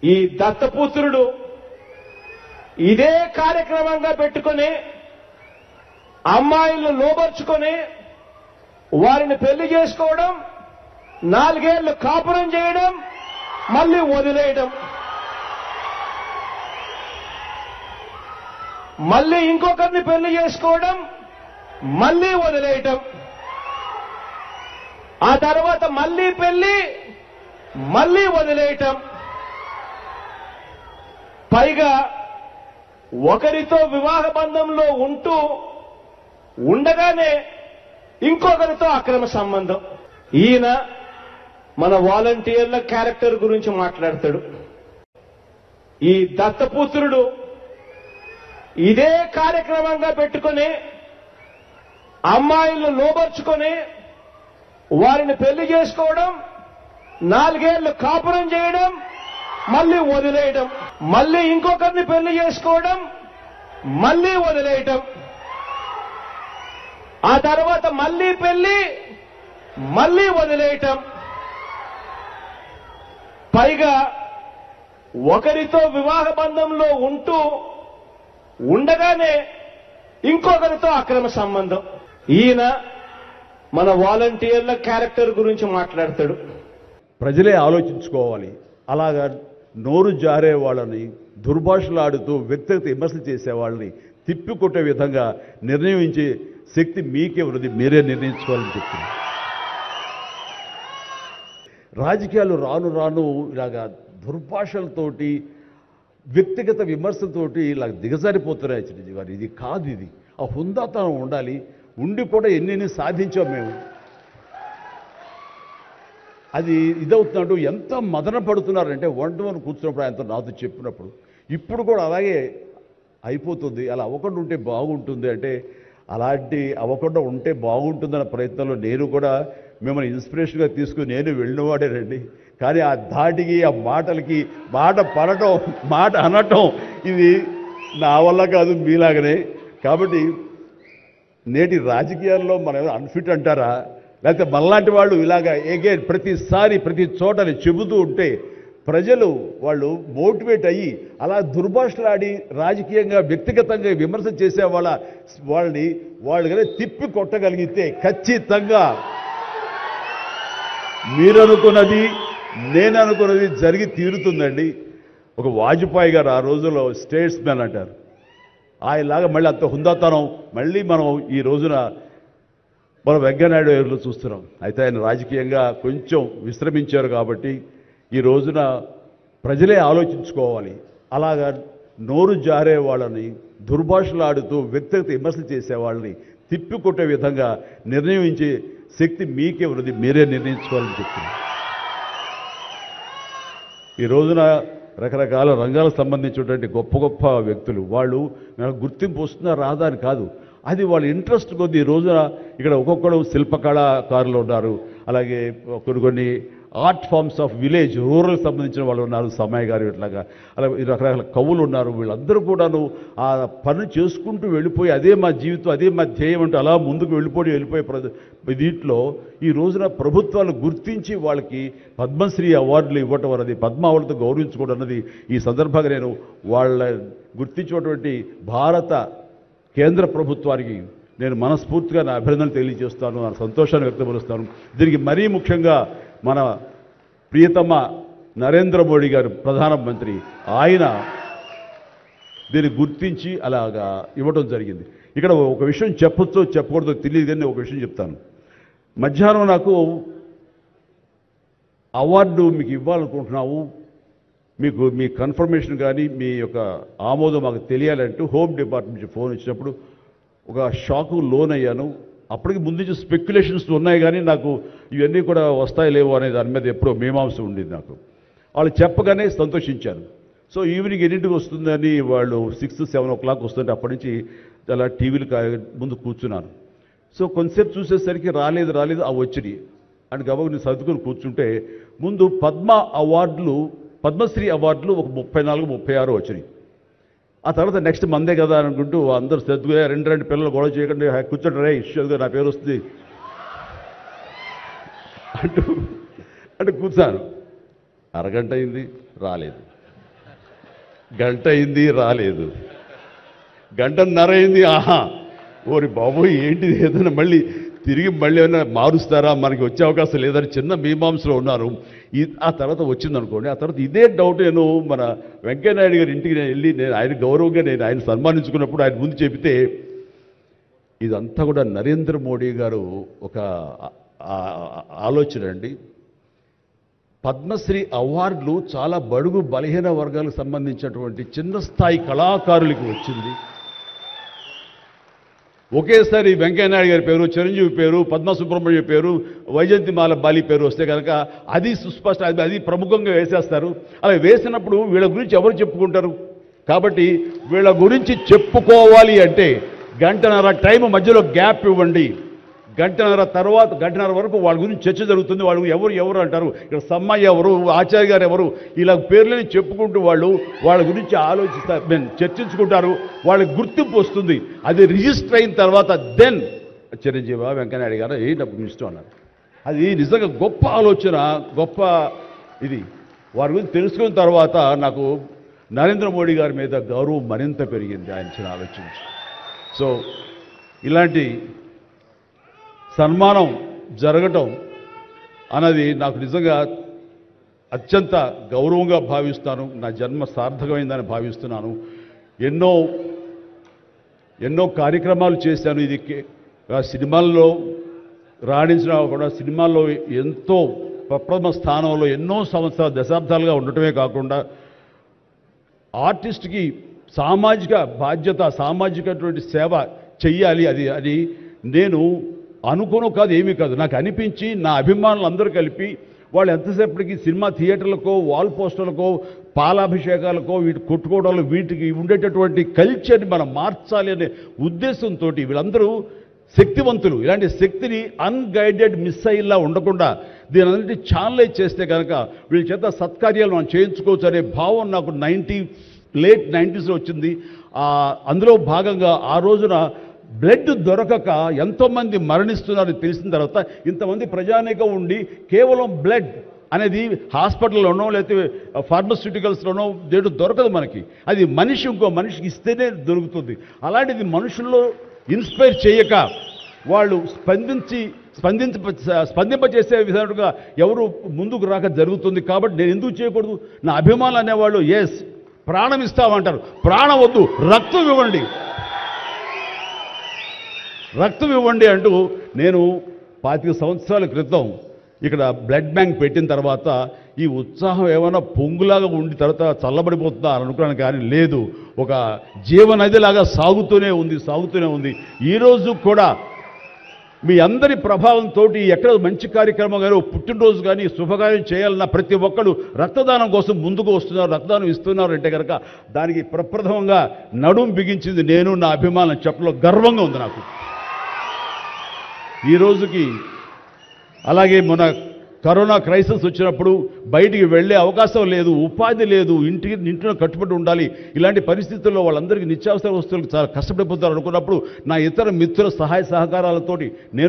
ఈ దత్తపుత్రుడు ఇదే కార్యక్రమంగా పెట్టుకొని అమ్మాయిలను లోబర్చుకొని వారిని పెళ్లి చేసుకోవడం, 4 ఏళ్లు కాపురం చేయడం, మళ్ళీ వదిలేయడం, మళ్ళీ ఇంకొకరిని పెళ్లి చేసుకోవడం, మళ్ళీ వదిలేయటం, ఆ తర్వాత మళ్ళీ పెళ్లి, మళ్ళీ వదిలేయటం, పైగా ఒకరితో వివాహ బంధంలో ఉండగానే ఇంకొకరితో అక్రమ సంబంధం. ఈయన మన వాలంటీర్ల క్యారెక్టర్ గురించి మాట్లాడతాడు. ఈ దత్తపుత్రుడు ఇదే కార్యక్రమంగా పెట్టుకొని అమ్మాయిలను లోబర్చుకొని వారిని పెళ్లి చేసుకోవడం, 4 ఏళ్లు కాపురం చేయడం, మళ్ళీ వదిలేయడం, మళ్ళీ ఇంకొకరిని పెళ్లి చేసుకోవడం, మళ్ళీ వదిలేయటం, ఆ తర్వాత మళ్ళీ పెళ్లి, మళ్ళీ వదిలేయటం, పైగా ఒకరితో వివాహ బంధంలో ఉండగానే ఇంకొకరితో అక్రమ సంబంధం. ఈయన మన వాలంటీర్ల క్యారెక్టర్ గురించి మాట్లాడతాడు. ప్రజలే ఆలోచించుకోవాలి. అలాగా నోరు జారే వాళ్ళని, దుర్భాషలాడుతూ వ్యక్తిగత విమర్శలు చేసే వాళ్ళని తిప్పికొట్టే విధంగా నిర్ణయించే శక్తి మీకే ఉన్నది, మీరే నిర్ణయించుకోవాలని చెప్తున్నారు. రాజకీయాలు రాను రాను ఇలాగా దుర్భాషలతోటి, వ్యక్తిగత విమర్శలతోటి ఇలా దిగజారిపోతున్నాయి చిరంజీవి గారు. ఇది కాదు, ఇది ఆ హుందాతనం ఉండాలి. ఉండి కూడా ఎన్ని సాధించాం మేము. అది ఇదవుతున్నట్టు ఎంత మదన పడుతున్నారంటే ఒంటరి కూర్చున్నప్పుడు ఆయనతో నాతో చెప్పినప్పుడు, ఇప్పుడు కూడా అలాగే అయిపోతుంది. అలా అవ్వకుండా ఉంటే బాగుంటుంది అంటే, అలాంటి అవ్వకుండా ఉంటే బాగుంటుందన్న ప్రయత్నంలో నేను కూడా మిమ్మల్ని ఇన్స్పిరేషన్గా తీసుకుని నేను వెళ్ళినవాడేనండి. కానీ ఆ ధాటికి, ఆ మాటలకి, మాట పడటం, మాట అనటం ఇది నా వల్ల కాదు, మీలాగనే. కాబట్టి నేటి రాజకీయాల్లో మనం అన్ఫిట్ అంటారా, లేకపోతే మనలాంటి వాళ్ళు ఇలాగా ప్రతిసారి ప్రతి చోటని చెబుతూ ఉంటే ప్రజలు వాళ్ళు మోటివేట్ అయ్యి అలా దుర్భాషలాడి రాజకీయంగా వ్యక్తిగతంగా విమర్శ చేసే వాళ్ళని కానీ తిప్పి కొట్టగలిగితే ఖచ్చితంగా మీరనుకున్నది, నేను అనుకున్నది జరిగి తీరుతుందండి. ఒక వాజ్పేయి గారు ఆ రోజుల్లో స్టేట్స్ మ్యాన్ అంటారు. ఆయనలాగా మళ్ళీ అంత హుందాతనం మళ్ళీ మనం ఈ రోజున మనం వెంకయ్యనాయుడు గారిలో చూస్తున్నాం. అయితే ఆయన రాజకీయంగా కొంచెం విశ్రమించారు కాబట్టి ఈ రోజున ప్రజలే ఆలోచించుకోవాలి. అలాగా నోరు జారే వాళ్ళని, దుర్భాషలాడుతూ వ్యక్తిగత విమర్శలు చేసే వాళ్ళని తిప్పికొట్టే విధంగా నిర్ణయించే శక్తి మీకే ఉన్నది, మీరే నిర్ణయించుకోవాలని చెప్తున్నారు. ఈ రోజున రకరకాల రంగాలకు సంబంధించినటువంటి గొప్ప గొప్ప వ్యక్తులు వాళ్ళు గుర్తింపు వస్తుందా రాదా అని కాదు, అది వాళ్ళ ఇంట్రెస్ట్ కొద్ది. ఈ రోజున ఇక్కడ ఒక్కొక్కరు శిల్పకళాకారులు ఉన్నారు, అలాగే కొన్ని art forms of village, rural సంబంధించిన వాళ్ళు ఉన్నారు, సమయ గారు ఇట్లాగా, అలాగే రకరకాల కవులు ఉన్నారు. వీళ్ళందరూ కూడాను ఆ పని చేసుకుంటూ వెళ్ళిపోయి అదే మా జీవితం, అదే మా ధ్యేయం అంటూ అలా ముందుకు వెళ్ళిపోయే దీంట్లో ఈ రోజున ప్రభుత్వాలు గుర్తించి వాళ్ళకి పద్మశ్రీ అవార్డులు ఇవ్వటం అన్నది, పద్మ అవార్డుతో గౌరవించుకోవడం అన్నది ఈ సందర్భంగా నేను వాళ్ళ గుర్తించినటువంటి భారత కేంద్ర ప్రభుత్వానికి నేను మనస్ఫూర్తిగా నా అభినందనలు తెలియజేస్తాను, నా సంతోషాన్ని వ్యక్తపరుస్తాను. దీనికి మరీ ముఖ్యంగా మన ప్రియతమ నరేంద్ర మోడీ గారు ప్రధానమంత్రి, ఆయన దీన్ని గుర్తించి అలాగా ఇవ్వడం జరిగింది. ఇక్కడ ఒక విషయం చెప్పొచ్చో చెప్పకూడదో తెలియదు కానీ ఒక విషయం చెప్తాను. మధ్యాహ్నం నాకు అవార్డు మీకు ఇవ్వాలనుకుంటున్నాము, మీకు మీ కన్ఫర్మేషన్ కానీ మీ యొక్క ఆమోదం మాకు తెలియాలంటూ హోమ్ డిపార్ట్మెంట్ నుంచి ఫోన్ ఇచ్చినప్పుడు ఒక షాకు లోన్ అయ్యాను. అప్పటికి ముందు నుంచి స్పెక్యులేషన్స్ ఉన్నాయి కానీ నాకు ఇవన్నీ కూడా వస్తాయి లేవు అనే దాని మీద ఎప్పుడో మీమాంస ఉండేది నాకు. వాళ్ళు చెప్పగానే సంతోషించాను. సో ఈవినింగ్ ఎన్నింటికి వస్తుందని వాళ్ళు 6-7 o'clock వస్తుంటే అప్పటి నుంచి అలా టీవీలు ముందు కూర్చున్నాను. సో కొంతసేపు చూసేసరికి రాలేదు అవి వచ్చినాయి అని గబగబా నేను సర్దుకొని కూర్చుంటే ముందు పద్మశ్రీ అవార్డులు ఒక 34-36 వచ్చినాయి. ఆ తర్వాత నెక్స్ట్ మందే కదా అనుకుంటూ అందరూ సర్దుగా రెండు పిల్లలు గొడవ చేయకుండా కూర్చోండి రే ఇష్యూగా నా పేరు వస్తుంది అంటూ కూర్చాను. అరగంట అయింది రాలేదు, గంట అయింది రాలేదు, గంటన్నర అయింది, ఆహా ఓరి బాబోయ్ ఏంటిది, ఏదైనా మళ్ళీ తిరిగి మళ్ళీ ఏమైనా మారుస్తారా, మనకి వచ్చే అవకాశం లేదని చిన్న మీమాంసలో ఉన్నారు. ఆ తర్వాత వచ్చిందనుకోండి, ఆ తర్వాత ఇదే డౌట్ నేను మన వెంకయ్యనాయుడు గారి ఇంటికి నేను వెళ్ళి నేను ఆయన గౌరవంగా నేను ఆయన సన్మానించుకున్నప్పుడు ఆయన ముందు చెబితే, ఇదంతా కూడా నరేంద్ర మోడీ గారు ఒక ఆలోచన అండి. పద్మశ్రీ అవార్డులు చాలా బడుగు బలహీన వర్గాలకు సంబంధించినటువంటి చిన్న స్థాయి కళాకారులకు వచ్చింది. ఒకేసారి వెంకయ్యనాయుడు గారి పేరు, చిరంజీవి పేరు, పద్మ సుబ్రహ్మణ్యం పేరు, వైజయంతిమాల బాలి పేరు వస్తే కనుక అది సుస్పష్ట, అది ప్రముఖంగా వేసేస్తారు. అలా వేసినప్పుడు వీళ్ళ గురించి ఎవరు చెప్పుకుంటారు? కాబట్టి వీళ్ళ గురించి చెప్పుకోవాలి అంటే గంటన్నర టైం మధ్యలో గ్యాప్ ఇవ్వండి. గంటన్నర వరకు వాళ్ళ గురించి చర్చ జరుగుతుంది. వాళ్ళు ఎవరు అంటారు, ఇక్కడ సమ్మయ్య ఎవరు, ఆచార్య గారు ఎవరు, ఇలా పేర్లని చెప్పుకుంటూ వాళ్ళ గురించి ఆలోచిస్తారు, చర్చించుకుంటారు. వాళ్ళకి గుర్తింపు వస్తుంది. అది రిజిస్టర్ అయిన తర్వాత దెన్ చిరంజీవి వెంకయ్యనాయుడు గారు ఏ డబ్బు ఇష్టం అన్నారు. అది నిజంగా గొప్ప ఆలోచన, గొప్ప ఇది. వారి గురించి తెలుసుకున్న తర్వాత నాకు నరేంద్ర మోడీ గారి మీద గౌరవం మరింత పెరిగింది ఆయన ఆలోచించి. సో ఇలాంటి సన్మానం జరగటం అన్నది నాకు నిజంగా అత్యంత గౌరవంగా భావిస్తాను. నా జన్మ సార్థకమైందని భావిస్తున్నాను. ఎన్నో కార్యక్రమాలు చేశాను. ఇది సినిమాల్లో రాణించినా కూడా సినిమాల్లో ఎంతో ప్రప్రథమ స్థానంలో ఎన్నో సంవత్సరాలు దశాబ్దాలుగా ఉండటమే కాకుండా ఆర్టిస్ట్కి సామాజిక బాధ్యత, సామాజికటువంటి సేవ చెయ్యాలి. అది నేను అనుకోను కాదు, ఏమీ కాదు, నాకు అనిపించి నా అభిమానులు అందరూ కలిపి వాళ్ళు ఎంతసేపటికి సినిమా థియేటర్లకో వాల్ పోస్టర్లకో పాలాభిషేకాలకో వీటి కొట్టుకోవడాలు వీటికి ఉండేటటువంటి కల్చర్ని మనం మార్చాలి అనే ఉద్దేశంతో వీళ్ళందరూ శక్తివంతులు. ఇలాంటి శక్తిని అన్గైడెడ్ మిస్సైల్లా ఉండకుండా దీని అన్నింటి ఛానలైజ్ చేస్తే కనుక వీళ్ళ చేత సత్కార్యాలు మనం చేయించుకోవచ్చు అనే భావం నాకు లేట్ 90s వచ్చింది. అందులో భాగంగా ఆ రోజున బ్లడ్ దొరకక ఎంతోమంది మరణిస్తున్నారని తెలిసిన తర్వాత ఇంతమంది ప్రజానీకం ఉండి కేవలం బ్లడ్ అనేది హాస్పిటల్లోనో లేకపోతే ఫార్మస్యూటికల్స్లోనో దేడు దొరకదు మనకి. అది మనిషి ఇంకో మనిషికి ఇస్తేనే దొరుకుతుంది. అలాంటిది మనుషుల్లో ఇన్స్పైర్ చేయక వాళ్ళు స్పందింపచేసే విధంగా ఎవరు ముందుకు రాక జరుగుతుంది. కాబట్టి నేను ఎందుకు చేయకూడదు? నా అభిమానులు అనేవాళ్ళు ఎస్ ప్రాణం ఇస్తామంటారు. ప్రాణం వద్దు, రక్తం ఇవ్వండి, రక్తం ఇవ్వండి అంటూ నేను 25 సంవత్సరాల క్రితం ఇక్కడ బ్లడ్ బ్యాంక్ పెట్టిన తర్వాత ఈ ఉత్సాహం ఏమైనా పొంగులాగా ఉండి తర్వాత చల్లబడిపోతుందా అని అనుకున్నాను. కానీ లేదు, ఒక జీవనదిలాగా సాగుతూనే ఉంది. ఈరోజు కూడా మీ అందరి ప్రభావంతో ఎక్కడ మంచి కార్యక్రమం కానీ పుట్టినరోజు కానీ శుభకార్యం చేయాలన్న ప్రతి ఒక్కరు రక్తదానం కోసం ముందుకు వస్తున్నారు, రక్తదానం ఇస్తున్నారు అంటే కనుక దానికి ప్రప్రథమంగా నడుం బిగించింది నేను, నా అభిమానం చెప్పలో గర్వంగా ఉంది నాకు ఈ రోజుకి. అలాగే మన కరోనా క్రైసిస్ వచ్చినప్పుడు బయటికి వెళ్ళే అవకాశం లేదు, ఉపాధి లేదు, ఇంట్లో కట్టుబడి ఉండాలి. ఇలాంటి పరిస్థితుల్లో వాళ్ళందరికీ నిత్యావసర వస్తువులకు చాలా కష్టపడిపోతారు అనుకున్నప్పుడు నా ఇతర మిత్రుల సహాయ సహకారాలతోటి నేను